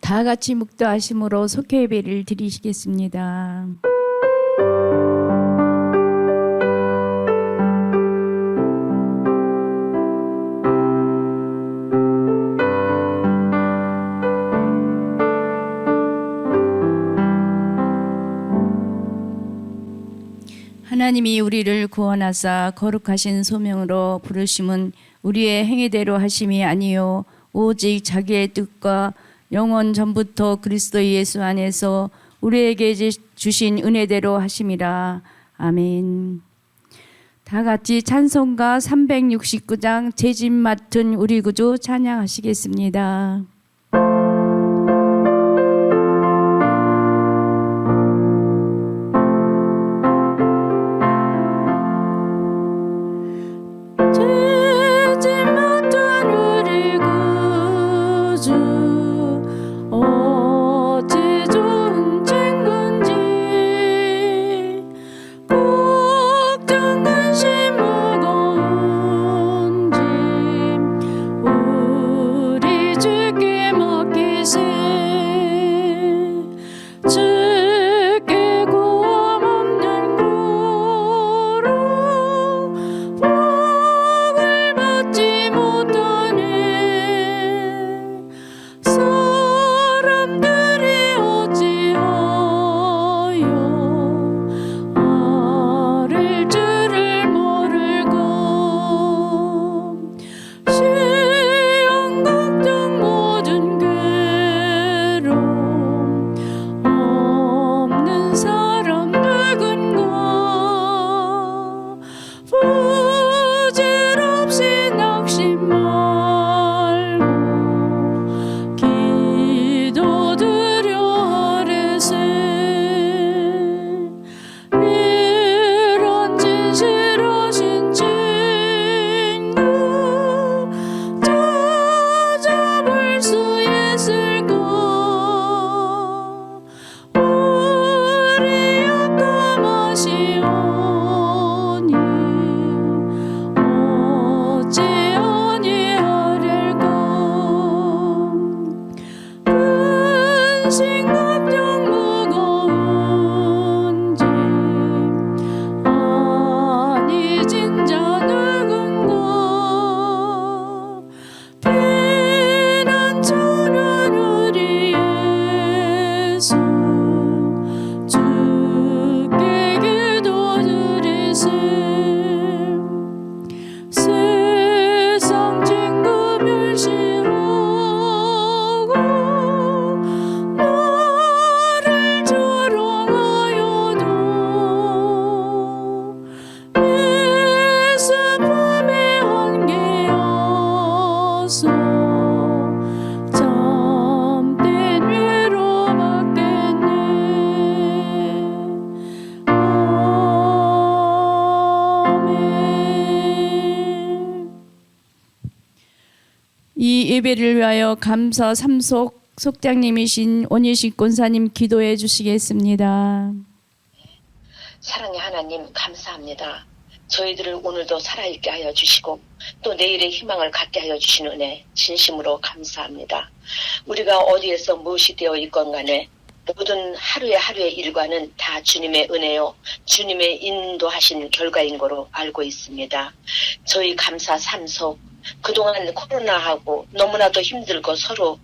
다 같이 묵도하심으로 속회 예배를 드리시겠습니다. 하나님이 우리를 구원하사 거룩하신 소명으로 부르심은 우리의 행위대로 하심이 아니요 오직 자기의 뜻과 영원 전부터 그리스도 예수 안에서 우리에게 주신 은혜대로 하심이라. 아멘. 다 같이 찬송가 369장 제집 맡은 우리 구주 찬양하시겠습니다. 이 예배를 위하여 감사 삼속 속장님이신 원예식 권사님 기도해 주시겠습니다. 사랑의 하나님 감사합니다. 저희들을 오늘도 살아있게 하여 주시고 또 내일의 희망을 갖게 하여 주신 은혜 진심으로 감사합니다. 우리가 어디에서 무엇이 되어 있건 간에 모든 하루의 일과는 다 주님의 은혜요 주님의 인도하신 결과인 거로 알고 있습니다. 저희 감사 삼속 그동안 코로나하고 너무나도 힘들고 서로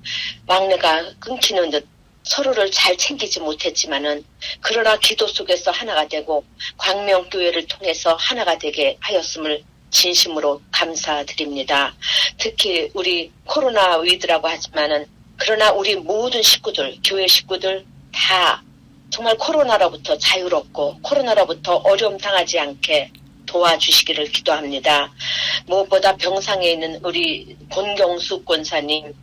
막내가 끊기는 듯 서로를 잘 챙기지 못했지만은 그러나 기도 속에서 하나가 되고 광명교회를 통해서 하나가 되게 하였음을 진심으로 감사드립니다. 특히 우리 코로나 위드라고 하지만은 그러나 우리 모든 식구들, 교회 식구들 다 정말 코로나로부터 자유롭고 코로나로부터 어려움 당하지 않게 도와주시기를 기도합니다. 무엇보다 병상에 있는 우리 권경수 권사님,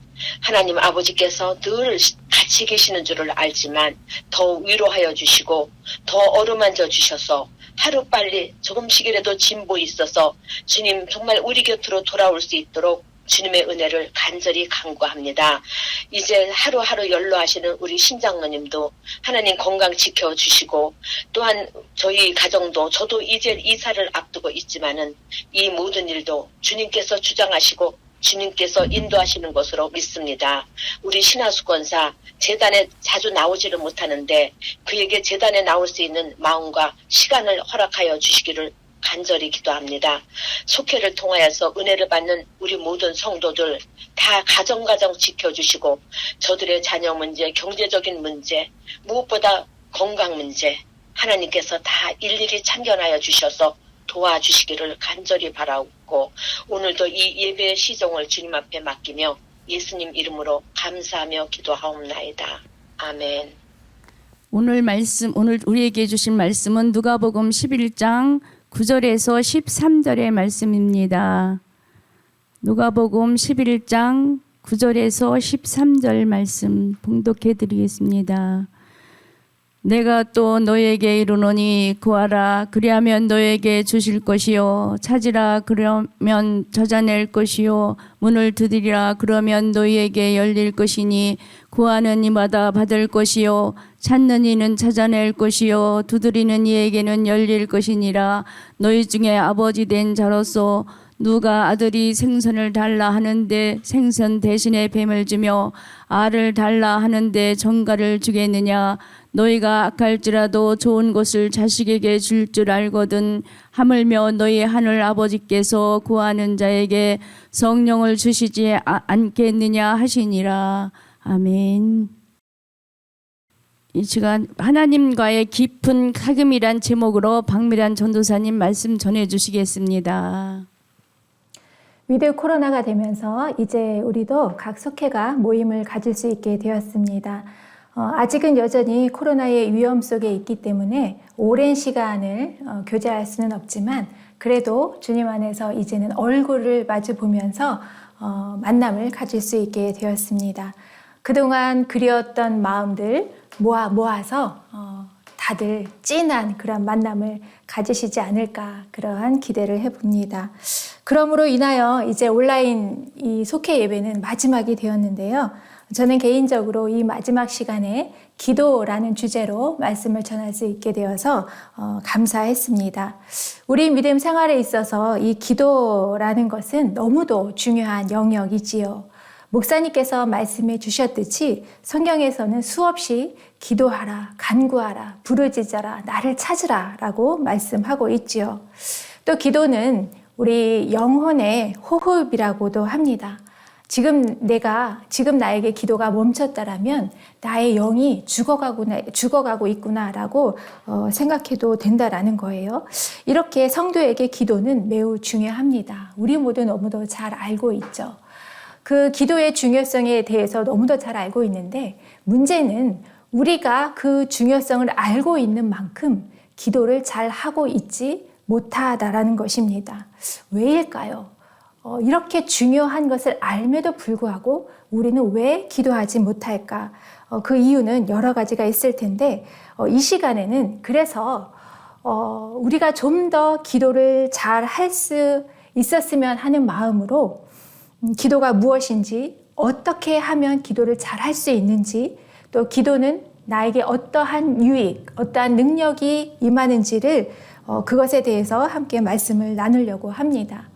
하나님 아버지께서 늘 같이 계시는 줄을 알지만 더 위로하여 주시고 더 어루만져 주셔서 하루빨리 조금씩이라도 진보 있어서 주님 정말 우리 곁으로 돌아올 수 있도록 주님의 은혜를 간절히 간구합니다. 이제 하루하루 연로하시는 우리 신장로님도 하나님 건강 지켜주시고 또한 저희 가정도 저도 이제 이사를 앞두고 있지만은 이 모든 일도 주님께서 주장하시고 주님께서 인도하시는 것으로 믿습니다. 우리 신하수 권사 재단에 자주 나오지를 못하는데 그에게 재단에 나올 수 있는 마음과 시간을 허락하여 주시기를 간절히 기도합니다. 속회를 통하여서 은혜를 받는 우리 모든 성도들 다 가정가정 지켜주시고 저들의 자녀 문제, 경제적인 문제, 무엇보다 건강 문제 하나님께서 다 일일이 참견하여 주셔서 도와주시기를 간절히 바라고 오늘도 이 예배의 시종을 주님 앞에 맡기며 예수님 이름으로 감사하며 기도하옵나이다. 아멘. 오늘 우리에게 주신 말씀은 누가복음 11장 9절에서 13절의 말씀입니다. 누가복음 11장 9절에서 13절 말씀 봉독해 드리겠습니다. 내가 또 너에게 이르노니 구하라 그리하면 너에게 주실 것이요 찾으라 그러면 찾아낼 것이요 문을 두드리라 그러면 너희에게 열릴 것이니 구하는 이마다 받을 것이요 찾는 이는 찾아낼 것이요 두드리는 이에게는 열릴 것이니라. 너희 중에 아버지 된 자로서 누가 아들이 생선을 달라 하는데 생선 대신에 뱀을 주며 알을 달라 하는데 정갈을 주겠느냐. 너희가 악할지라도 좋은 것을 자식에게 줄 줄 알거든 하물며 너희 하늘 아버지께서 구하는 자에게 성령을 주시지 않겠느냐 하시니라. 아멘. 이 시간 하나님과의 깊은 사귐이란 제목으로 박미란 전도사님 말씀 전해주시겠습니다. 위드 코로나가 되면서 이제 우리도 각 속회가 모임을 가질 수 있게 되었습니다. 아직은 여전히 코로나의 위험 속에 있기 때문에 오랜 시간을 교제할 수는 없지만 그래도 주님 안에서 이제는 얼굴을 마주 보면서 만남을 가질 수 있게 되었습니다. 그동안 그리웠던 마음들 모아서 다들 찐한 그런 만남을 가지시지 않을까 그러한 기대를 해봅니다. 그러므로 인하여 이제 온라인 이 속회 예배는 마지막이 되었는데요. 저는 개인적으로 이 마지막 시간에 기도라는 주제로 말씀을 전할 수 있게 되어서 감사했습니다. 우리 믿음 생활에 있어서 이 기도라는 것은 너무도 중요한 영역이지요. 목사님께서 말씀해 주셨듯이 성경에서는 수없이 기도하라, 간구하라, 부르짖어라, 나를 찾으라 라고 말씀하고 있지요. 또 기도는 우리 영혼의 호흡이라고도 합니다. 지금 나에게 기도가 멈췄다라면 나의 영이 죽어가고 있구나라고 생각해도 된다라는 거예요. 이렇게 성도에게 기도는 매우 중요합니다. 우리 모두 너무도 잘 알고 있죠. 그 기도의 중요성에 대해서 너무도 잘 알고 있는데 문제는 우리가 그 중요성을 알고 있는 만큼 기도를 잘 하고 있지 못하다라는 것입니다. 왜일까요? 이렇게 중요한 것을 알매도 불구하고 우리는 왜 기도하지 못할까? 그 이유는 여러 가지가 있을 텐데 이 시간에는 그래서 우리가 좀 더 기도를 잘 할 수 있었으면 하는 마음으로 기도가 무엇인지, 어떻게 하면 기도를 잘 할 수 있는지, 또 기도는 나에게 어떠한 유익, 어떠한 능력이 임하는지를 그것에 대해서 함께 말씀을 나누려고 합니다.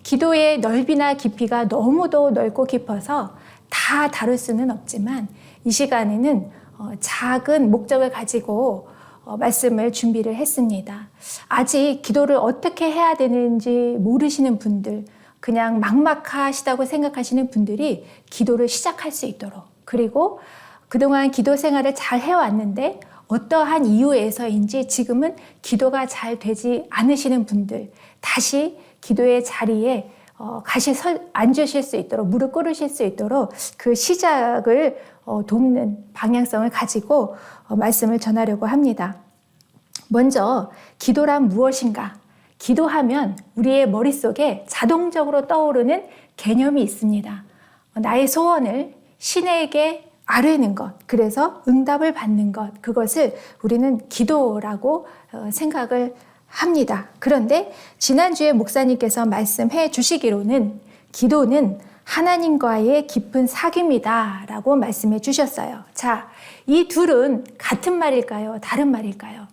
기도의 넓이나 깊이가 너무도 넓고 깊어서 다 다룰 수는 없지만 이 시간에는 작은 목적을 가지고 말씀을 준비를 했습니다. 아직 기도를 어떻게 해야 되는지 모르시는 분들, 그냥 막막하시다고 생각하시는 분들이 기도를 시작할 수 있도록, 그리고 그동안 기도 생활을 잘 해왔는데 어떠한 이유에서인지 지금은 기도가 잘 되지 않으시는 분들, 다시 기도의 자리에 앉으실 수 있도록, 무릎 꿇으실 수 있도록 그 시작을 돕는 방향성을 가지고 말씀을 전하려고 합니다. 먼저 기도란 무엇인가? 기도하면 우리의 머릿속에 자동적으로 떠오르는 개념이 있습니다. 나의 소원을 신에게 아뢰는 것, 그래서 응답을 받는 것, 그것을 우리는 기도라고 생각을 합니다. 그런데 지난주에 목사님께서 말씀해 주시기로는 기도는 하나님과의 깊은 사귐이다 라고 말씀해 주셨어요. 자, 이 둘은 같은 말일까요? 다른 말일까요?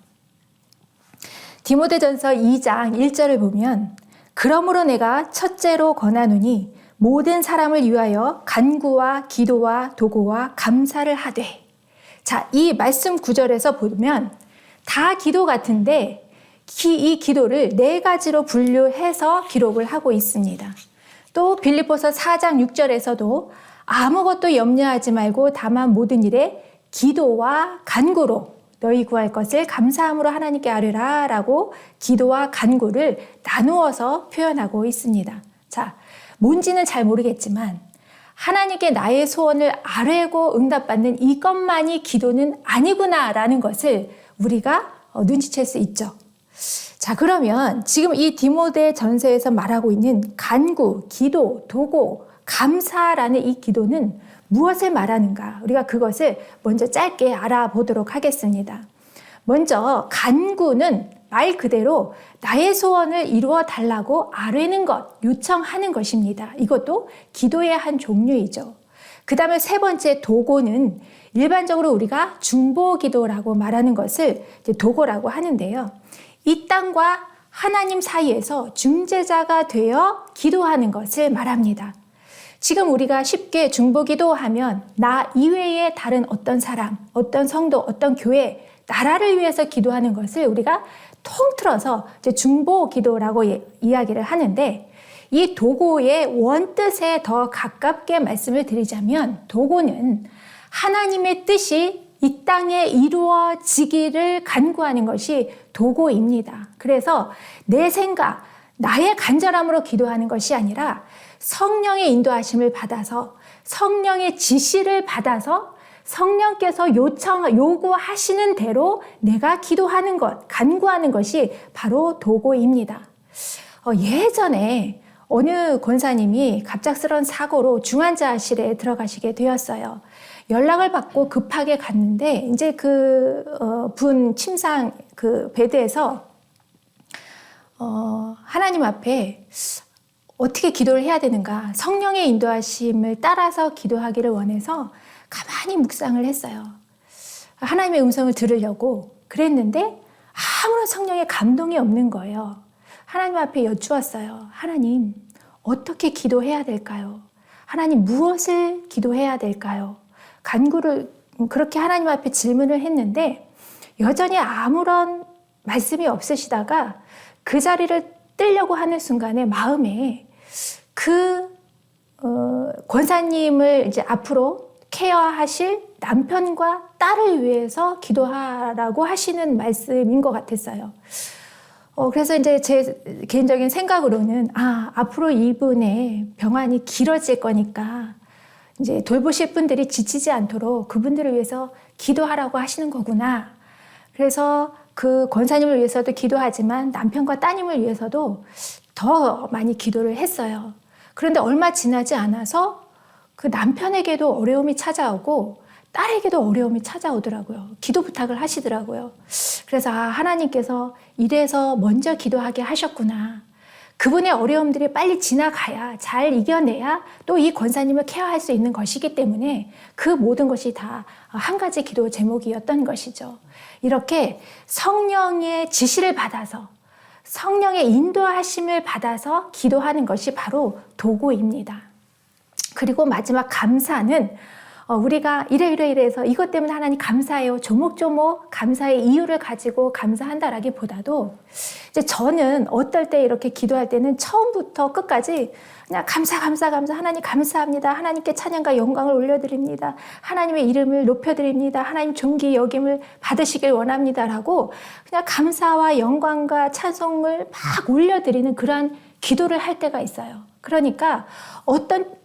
디모데전서 2장 1절을 보면 그러므로 내가 첫째로 권하노니 모든 사람을 위하여 간구와 기도와 도구와 감사를 하되. 자, 이 말씀 구절에서 보면 다 기도 같은데 이 기도를 네 가지로 분류해서 기록을 하고 있습니다. 또 빌립보서 4장 6절에서도 아무것도 염려하지 말고 다만 모든 일에 기도와 간구로 너희 구할 것을 감사함으로 하나님께 아뢰라 라고 기도와 간구를 나누어서 표현하고 있습니다. 자, 뭔지는 잘 모르겠지만 하나님께 나의 소원을 아뢰고 응답받는 이것만이 기도는 아니구나라는 것을 우리가 눈치챌 수 있죠. 자, 그러면 지금 이 디모데 전서에서 말하고 있는 간구, 기도, 도고, 감사라는 이 기도는 무엇을 말하는가? 우리가 그것을 먼저 짧게 알아보도록 하겠습니다. 먼저 간구는 말 그대로 나의 소원을 이루어 달라고 아뢰는 것, 요청하는 것입니다. 이것도 기도의 한 종류이죠. 그 다음에 세 번째 도고는 일반적으로 우리가 중보기도라고 말하는 것을 도고라고 하는데요. 이 땅과 하나님 사이에서 중재자가 되어 기도하는 것을 말합니다. 지금 우리가 쉽게 중보기도하면 나 이외의 다른 어떤 사람, 어떤 성도, 어떤 교회, 나라를 위해서 기도하는 것을 우리가 통틀어서 중보기도라고 이야기를 하는데, 이 도고의 원뜻에 더 가깝게 말씀을 드리자면 도고는 하나님의 뜻이 이 땅에 이루어지기를 간구하는 것이 도고입니다. 그래서 내 생각, 나의 간절함으로 기도하는 것이 아니라 성령의 인도하심을 받아서 성령의 지시를 받아서 성령께서 요구하시는 대로 내가 기도하는 것, 간구하는 것이 바로 도고입니다. 예전에 어느 권사님이 갑작스러운 사고로 중환자실에 들어가시게 되었어요. 연락을 받고 급하게 갔는데 이제 분 침상 베드에서 하나님 앞에 어떻게 기도를 해야 되는가, 성령의 인도하심을 따라서 기도하기를 원해서 가만히 묵상을 했어요. 하나님의 음성을 들으려고 그랬는데 아무런 성령의 감동이 없는 거예요. 하나님 앞에 여쭈었어요. 하나님, 어떻게 기도해야 될까요? 하나님, 무엇을 기도해야 될까요? 간구를 그렇게 하나님 앞에 질문을 했는데 여전히 아무런 말씀이 없으시다가 그 자리를 뜨려고 하는 순간에 마음에 권사님을 이제 앞으로 케어하실 남편과 딸을 위해서 기도하라고 하시는 말씀인 것 같았어요. 그래서 이제 제 개인적인 생각으로는 앞으로 이분의 병환이 길어질 거니까 이제 돌보실 분들이 지치지 않도록 그분들을 위해서 기도하라고 하시는 거구나. 그래서 그 권사님을 위해서도 기도하지만 남편과 따님을 위해서도 더 많이 기도를 했어요. 그런데 얼마 지나지 않아서 그 남편에게도 어려움이 찾아오고 딸에게도 어려움이 찾아오더라고요. 기도 부탁을 하시더라고요. 그래서 하나님께서 이래서 먼저 기도하게 하셨구나. 그분의 어려움들이 빨리 지나가야, 잘 이겨내야 또 이 권사님을 케어할 수 있는 것이기 때문에 그 모든 것이 다 한 가지 기도 제목이었던 것이죠. 이렇게 성령의 지시를 받아서 성령의 인도하심을 받아서 기도하는 것이 바로 도고입니다. 그리고 마지막 감사는 우리가 이래서 이것 때문에 하나님 감사해요. 조목조목 감사의 이유를 가지고 감사한다라기보다도 이제 저는 어떨 때 이렇게 기도할 때는 처음부터 끝까지 그냥 감사 하나님 감사합니다. 하나님께 찬양과 영광을 올려드립니다. 하나님의 이름을 높여드립니다. 하나님 존귀 여김을 받으시길 원합니다라고 그냥 감사와 영광과 찬송을 막 올려드리는 그러한 기도를 할 때가 있어요. 그러니까 어떤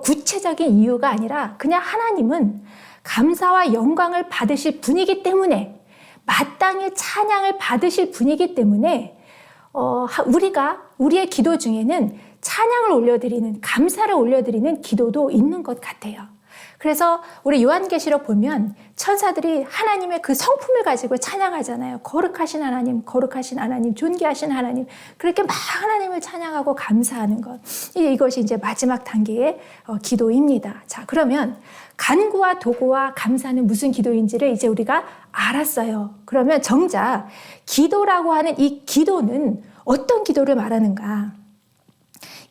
구체적인 이유가 아니라 그냥 하나님은 감사와 영광을 받으실 분이기 때문에, 마땅히 찬양을 받으실 분이기 때문에 우리의 기도 중에는 찬양을 올려드리는, 감사를 올려드리는 기도도 있는 것 같아요. 그래서 우리 요한계시록 보면 천사들이 하나님의 그 성품을 가지고 찬양하잖아요. 거룩하신 하나님, 존귀하신 하나님. 그렇게 막 하나님을 찬양하고 감사하는 것. 이것이 이제 마지막 단계의 기도입니다. 자, 그러면 간구와 도구와 감사는 무슨 기도인지를 이제 우리가 알았어요. 그러면 정작 기도라고 하는 이 기도는 어떤 기도를 말하는가?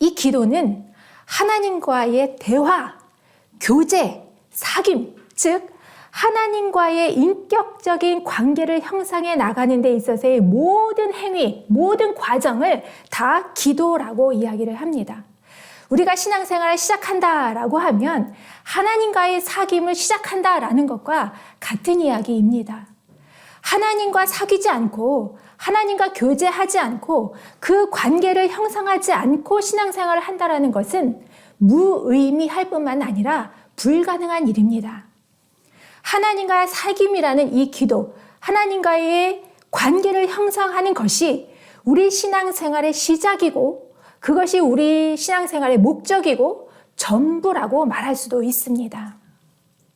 이 기도는 하나님과의 대화, 교제, 사귐, 즉 하나님과의 인격적인 관계를 형성해 나가는 데 있어서의 모든 행위, 모든 과정을 다 기도라고 이야기를 합니다. 우리가 신앙생활을 시작한다라고 하면 하나님과의 사귐을 시작한다라는 것과 같은 이야기입니다. 하나님과 사귀지 않고 하나님과 교제하지 않고 그 관계를 형성하지 않고 신앙생활을 한다라는 것은 무의미할 뿐만 아니라 불가능한 일입니다. 하나님과의 사귐이라는 이 기도, 하나님과의 관계를 형성하는 것이 우리 신앙생활의 시작이고 그것이 우리 신앙생활의 목적이고 전부라고 말할 수도 있습니다.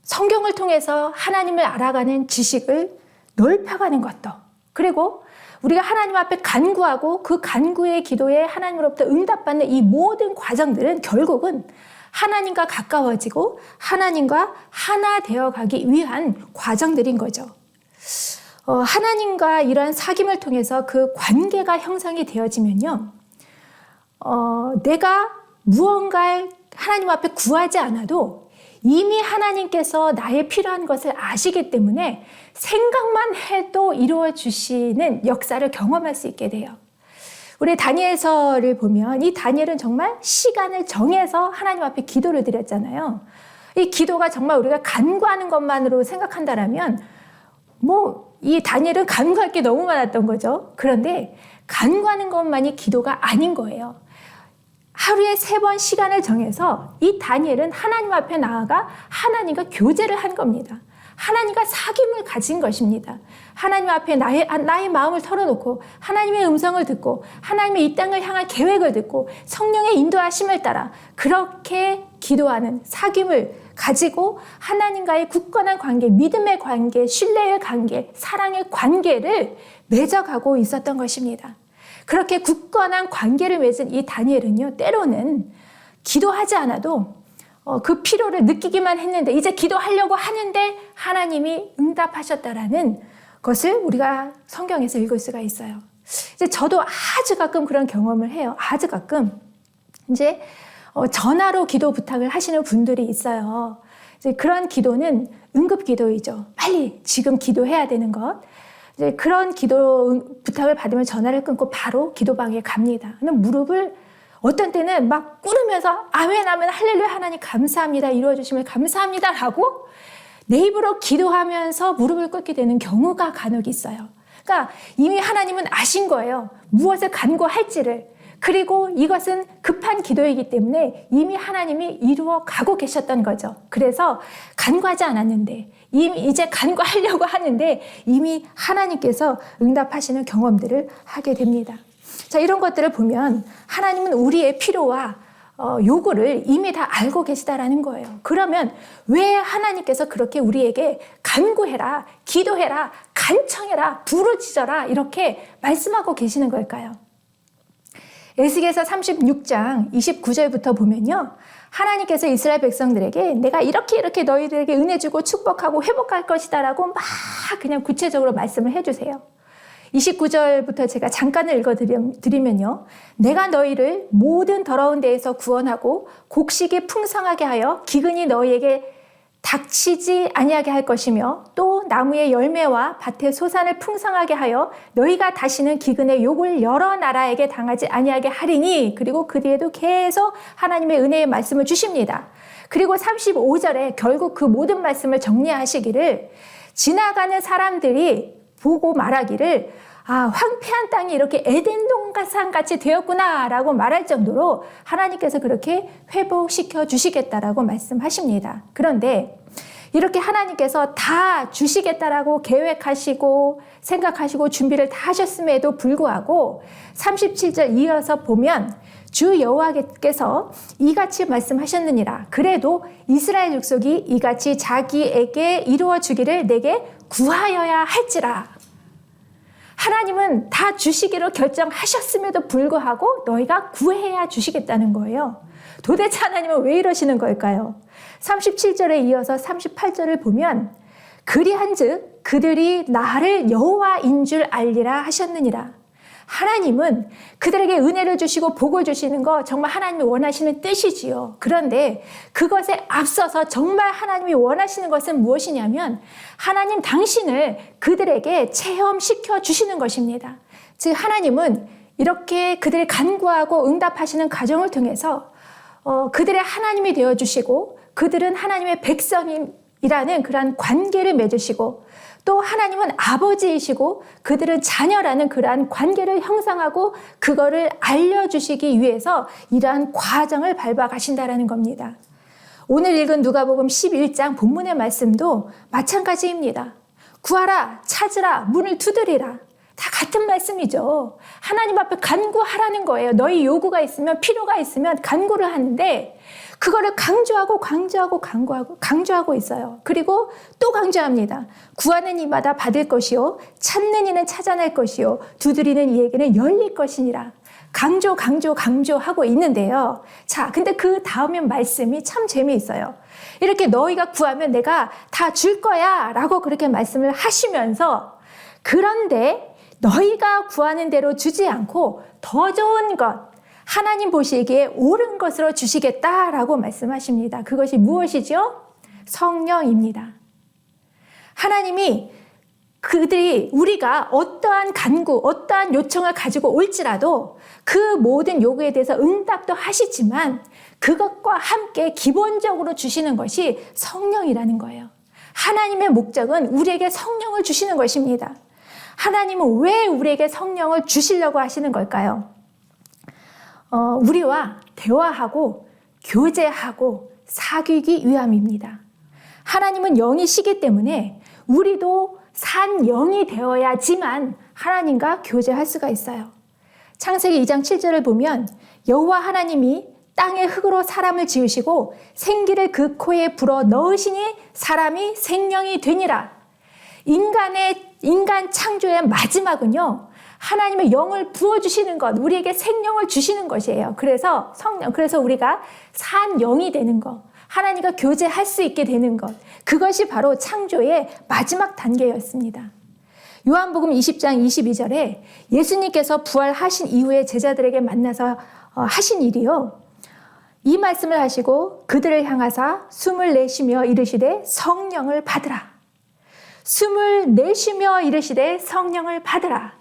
성경을 통해서 하나님을 알아가는 지식을 넓혀가는 것도, 그리고 우리가 하나님 앞에 간구하고 그 간구의 기도에 하나님으로부터 응답받는 이 모든 과정들은 결국은 하나님과 가까워지고 하나님과 하나 되어가기 위한 과정들인 거죠. 하나님과 이러한 사귐을 통해서 그 관계가 형성이 되어지면요, 내가 무언가를 하나님 앞에 구하지 않아도 이미 하나님께서 나의 필요한 것을 아시기 때문에 생각만 해도 이루어 주시는 역사를 경험할 수 있게 돼요. 우리 다니엘서를 보면 이 다니엘은 정말 시간을 정해서 하나님 앞에 기도를 드렸잖아요. 이 기도가 정말 우리가 간구하는 것만으로 생각한다라면 이 다니엘은 간구할 게 너무 많았던 거죠. 그런데 간구하는 것만이 기도가 아닌 거예요. 하루에 3번 시간을 정해서 이 다니엘은 하나님 앞에 나아가 하나님과 교제를 한 겁니다. 하나님과 사귐을 가진 것입니다. 하나님 앞에 나의 마음을 털어놓고 하나님의 음성을 듣고 하나님의 이 땅을 향한 계획을 듣고 성령의 인도하심을 따라 그렇게 기도하는 사귐을 가지고 하나님과의 굳건한 관계, 믿음의 관계, 신뢰의 관계, 사랑의 관계를 맺어가고 있었던 것입니다. 그렇게 굳건한 관계를 맺은 이 다니엘은요, 때로는 기도하지 않아도 그 필요를 느끼기만 했는데 이제 기도하려고 하는데 하나님이 응답하셨다라는 것을 우리가 성경에서 읽을 수가 있어요. 이제 저도 아주 가끔 그런 경험을 해요. 아주 가끔 이제 전화로 기도 부탁을 하시는 분들이 있어요. 이제 그런 기도는 응급 기도이죠. 빨리 지금 기도해야 되는 것. 이제 그런 기도 부탁을 받으면 전화를 끊고 바로 기도방에 갑니다. 무릎을 어떤 때는 막 꿇으면서 아멘 아멘 할렐루야 하나님 감사합니다. 이루어주심을 감사합니다 라고 내 입으로 기도하면서 무릎을 꿇게 되는 경우가 간혹 있어요. 그러니까 이미 하나님은 아신 거예요. 무엇을 간구할지를. 그리고 이것은 급한 기도이기 때문에 이미 하나님이 이루어 가고 계셨던 거죠. 그래서 간구하지 않았는데 이미 이제 간구하려고 하는데 이미 하나님께서 응답하시는 경험들을 하게 됩니다. 자, 이런 것들을 보면 하나님은 우리의 필요와 요구를 이미 다 알고 계시다라는 거예요. 그러면 왜 하나님께서 그렇게 우리에게 간구해라, 기도해라, 간청해라, 부르짖어라 이렇게 말씀하고 계시는 걸까요? 에스겔서 36장 29절부터 보면요, 하나님께서 이스라엘 백성들에게 내가 이렇게 너희들에게 은혜 주고 축복하고 회복할 것이다 라고 막 그냥 구체적으로 말씀을 해주세요. 29절부터 제가 잠깐을 읽어드리면요, 내가 너희를 모든 더러운 데에서 구원하고 곡식이 풍성하게 하여 기근이 너희에게 닥치지 아니하게 할 것이며 또 나무의 열매와 밭의 소산을 풍성하게 하여 너희가 다시는 기근의 욕을 여러 나라에게 당하지 아니하게 하리니. 그리고 그 뒤에도 계속 하나님의 은혜의 말씀을 주십니다. 그리고 35절에 결국 그 모든 말씀을 정리하시기를 지나가는 사람들이 보고 말하기를 황폐한 땅이 이렇게 에덴 동산같이 되었구나 라고 말할 정도로 하나님께서 그렇게 회복시켜 주시겠다라고 말씀하십니다. 그런데 이렇게 하나님께서 다 주시겠다라고 계획하시고 생각하시고 준비를 다 하셨음에도 불구하고 37절 이어서 보면 주 여호와께서 이같이 말씀하셨느니라. 그래도 이스라엘 족속이 이같이 자기에게 이루어 주기를 내게 구하여야 할지라. 하나님은 다 주시기로 결정하셨음에도 불구하고 너희가 구해야 주시겠다는 거예요. 도대체 하나님은 왜 이러시는 걸까요? 37절에 이어서 38절을 보면 그리한즉 그들이 나를 여호와인 줄 알리라 하셨느니라. 하나님은 그들에게 은혜를 주시고 복을 주시는 거 정말 하나님이 원하시는 뜻이지요. 그런데 그것에 앞서서 정말 하나님이 원하시는 것은 무엇이냐면 하나님 당신을 그들에게 체험시켜 주시는 것입니다. 즉 하나님은 이렇게 그들이 간구하고 응답하시는 과정을 통해서 그들의 하나님이 되어주시고 그들은 하나님의 백성이라는 그러한 관계를 맺으시고 또 하나님은 아버지이시고 그들은 자녀라는 그러한 관계를 형성하고 그거를 알려주시기 위해서 이러한 과정을 밟아 가신다라는 겁니다. 오늘 읽은 누가복음 11장 본문의 말씀도 마찬가지입니다. 구하라, 찾으라, 문을 두드리라. 다 같은 말씀이죠. 하나님 앞에 간구하라는 거예요. 너희 요구가 있으면, 필요가 있으면 간구를 하는데 그거를 강조하고 있어요. 그리고 또 강조합니다. 구하는 이마다 받을 것이요, 찾는 이는 찾아낼 것이요, 두드리는 이에게는 열릴 것이니라. 강조하고 있는데요. 자, 근데 그 다음에 말씀이 참 재미있어요. 이렇게 너희가 구하면 내가 다 줄 거야 라고 그렇게 말씀을 하시면서 그런데 너희가 구하는 대로 주지 않고 더 좋은 것, 하나님 보시기에 옳은 것으로 주시겠다라고 말씀하십니다. 그것이 무엇이죠? 성령입니다. 하나님이 우리가 어떠한 간구, 어떠한 요청을 가지고 올지라도 그 모든 요구에 대해서 응답도 하시지만 그것과 함께 기본적으로 주시는 것이 성령이라는 거예요. 하나님의 목적은 우리에게 성령을 주시는 것입니다. 하나님은 왜 우리에게 성령을 주시려고 하시는 걸까요? 우리와 대화하고 교제하고 사귀기 위함입니다. 하나님은 영이시기 때문에 우리도 산 영이 되어야지만 하나님과 교제할 수가 있어요. 창세기 2장 7절을 보면 여호와 하나님이 땅의 흙으로 사람을 지으시고 생기를 그 코에 불어 넣으시니 사람이 생명이 되니라. 인간 창조의 마지막은요, 하나님의 영을 부어주시는 것, 우리에게 생명을 주시는 것이에요. 그래서 그래서 우리가 산 영이 되는 것, 하나님과 교제할 수 있게 되는 것, 그것이 바로 창조의 마지막 단계였습니다. 요한복음 20장 22절에 예수님께서 부활하신 이후에 제자들에게 만나서 하신 일이요. 이 말씀을 하시고 그들을 향하사 숨을 내쉬며 이르시되 성령을 받으라. 숨을 내쉬며 이르시되 성령을 받으라.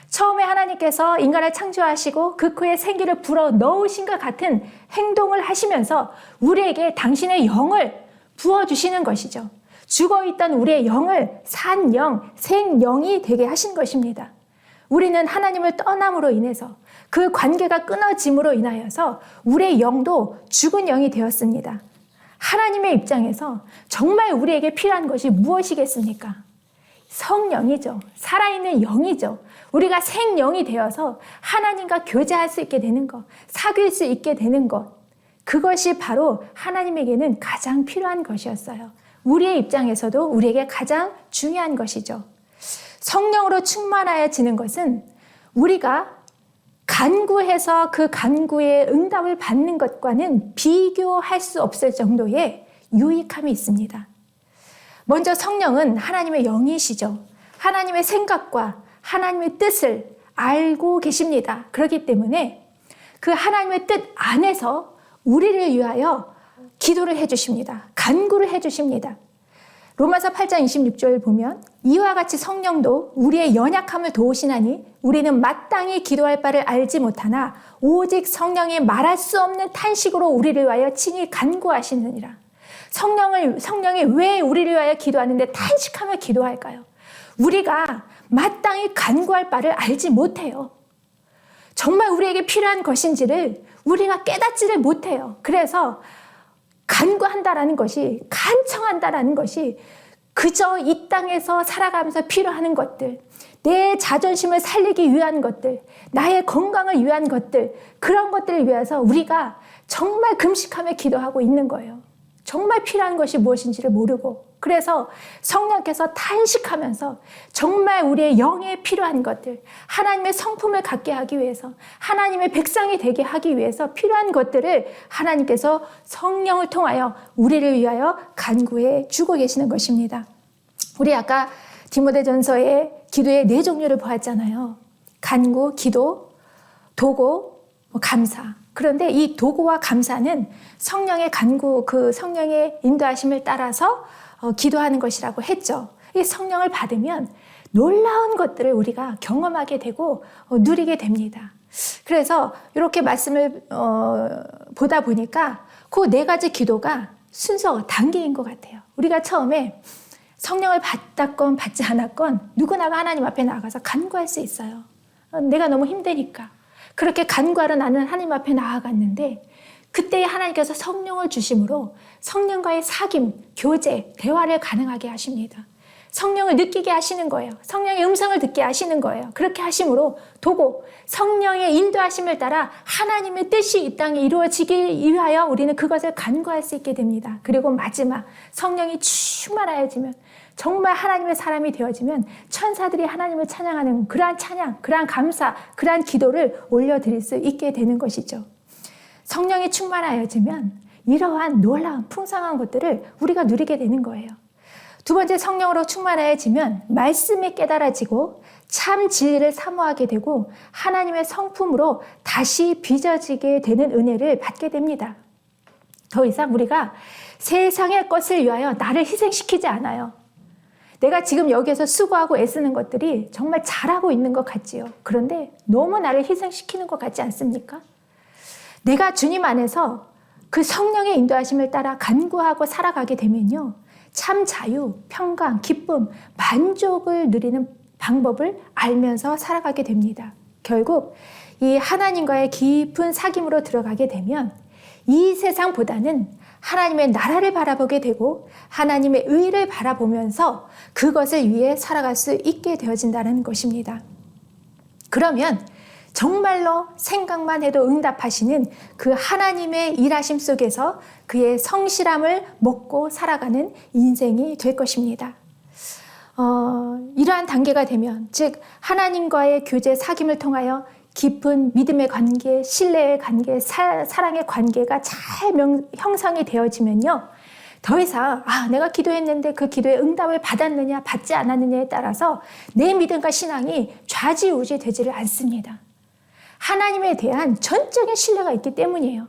처음에 하나님께서 인간을 창조하시고 그 코에 생기를 불어 넣으신 것 같은 행동을 하시면서 우리에게 당신의 영을 부어주시는 것이죠. 죽어있던 우리의 영을 산 영, 생영이 되게 하신 것입니다. 우리는 하나님을 떠남으로 인해서 그 관계가 끊어짐으로 인하여서 우리의 영도 죽은 영이 되었습니다. 하나님의 입장에서 정말 우리에게 필요한 것이 무엇이겠습니까? 성령이죠. 살아있는 영이죠. 우리가 생영이 되어서 하나님과 교제할 수 있게 되는 것, 사귈 수 있게 되는 것, 그것이 바로 하나님에게는 가장 필요한 것이었어요. 우리의 입장에서도 우리에게 가장 중요한 것이죠. 성령으로 충만하여지는 것은 우리가 간구해서 그 간구에 응답을 받는 것과는 비교할 수 없을 정도의 유익함이 있습니다. 먼저 성령은 하나님의 영이시죠. 하나님의 생각과 하나님의 뜻을 알고 계십니다. 그렇기 때문에 그 하나님의 뜻 안에서 우리를 위하여 기도를 해주십니다. 간구를 해주십니다. 로마서 8장 26절 보면 이와 같이 성령도 우리의 연약함을 도우시나니 우리는 마땅히 기도할 바를 알지 못하나 오직 성령이 말할 수 없는 탄식으로 우리를 위하여 친히 간구하시느니라. 성령이 왜 우리를 위하여 기도하는데 탄식하며 기도할까요? 우리가 마땅히 간구할 바를 알지 못해요. 정말 우리에게 필요한 것인지를 우리가 깨닫지를 못해요. 그래서 간구한다라는 것이, 간청한다라는 것이 그저 이 땅에서 살아가면서 필요한 것들, 내 자존심을 살리기 위한 것들, 나의 건강을 위한 것들, 그런 것들을 위해서 우리가 정말 금식하며 기도하고 있는 거예요. 정말 필요한 것이 무엇인지를 모르고. 그래서 성령께서 탄식하면서 정말 우리의 영에 필요한 것들, 하나님의 성품을 갖게 하기 위해서, 하나님의 백성이 되게 하기 위해서 필요한 것들을 하나님께서 성령을 통하여 우리를 위하여 간구해 주고 계시는 것입니다. 우리 아까 디모데전서의 기도의 4종류를 보았잖아요. 간구, 기도, 도고, 감사. 그런데 이 도고와 감사는 성령의 간구, 그 성령의 인도하심을 따라서 기도하는 것이라고 했죠. 이 성령을 받으면 놀라운 것들을 우리가 경험하게 되고 누리게 됩니다. 그래서 이렇게 말씀을 보다 보니까 그 네 가지 기도가 순서 단계인 것 같아요. 우리가 처음에 성령을 받았건 받지 않았건 누구나가 하나님 앞에 나가서 간구할 수 있어요. 내가 너무 힘드니까. 그렇게 간구하러 나는 하나님 앞에 나아갔는데 그때 하나님께서 성령을 주심으로 성령과의 사귐, 교제, 대화를 가능하게 하십니다. 성령을 느끼게 하시는 거예요. 성령의 음성을 듣게 하시는 거예요. 그렇게 하심으로 도고 성령의 인도하심을 따라 하나님의 뜻이 이 땅에 이루어지기 위하여 우리는 그것을 간구할 수 있게 됩니다. 그리고 마지막 성령이 충만하여지면 정말 하나님의 사람이 되어지면 천사들이 하나님을 찬양하는 그러한 찬양, 그러한 감사, 그러한 기도를 올려드릴 수 있게 되는 것이죠. 성령이 충만하여지면 이러한 놀라운 풍성한 것들을 우리가 누리게 되는 거예요. 두 번째, 성령으로 충만해지면 말씀이 깨달아지고 참 진리를 사모하게 되고 하나님의 성품으로 다시 빚어지게 되는 은혜를 받게 됩니다. 더 이상 우리가 세상의 것을 위하여 나를 희생시키지 않아요. 내가 지금 여기에서 수고하고 애쓰는 것들이 정말 잘하고 있는 것 같지요. 그런데 너무 나를 희생시키는 것 같지 않습니까? 내가 주님 안에서 그 성령의 인도하심을 따라 간구하고 살아가게 되면요. 참 자유, 평강, 기쁨, 만족을 누리는 방법을 알면서 살아가게 됩니다. 결국 이 하나님과의 깊은 사귐으로 들어가게 되면 이 세상보다는 하나님의 나라를 바라보게 되고 하나님의 의를 바라보면서 그것을 위해 살아갈 수 있게 되어진다는 것입니다. 그러면 정말로 생각만 해도 응답하시는 그 하나님의 일하심 속에서 그의 성실함을 먹고 살아가는 인생이 될 것입니다. 이러한 단계가 되면, 즉 하나님과의 교제 사귐을 통하여 깊은 믿음의 관계, 신뢰의 관계, 사랑의 관계가 잘 형성이 되어지면요. 더 이상 내가 기도했는데 그 기도에 응답을 받았느냐 받지 않았느냐에 따라서 내 믿음과 신앙이 좌지우지 되지를 않습니다. 하나님에 대한 전적인 신뢰가 있기 때문이에요.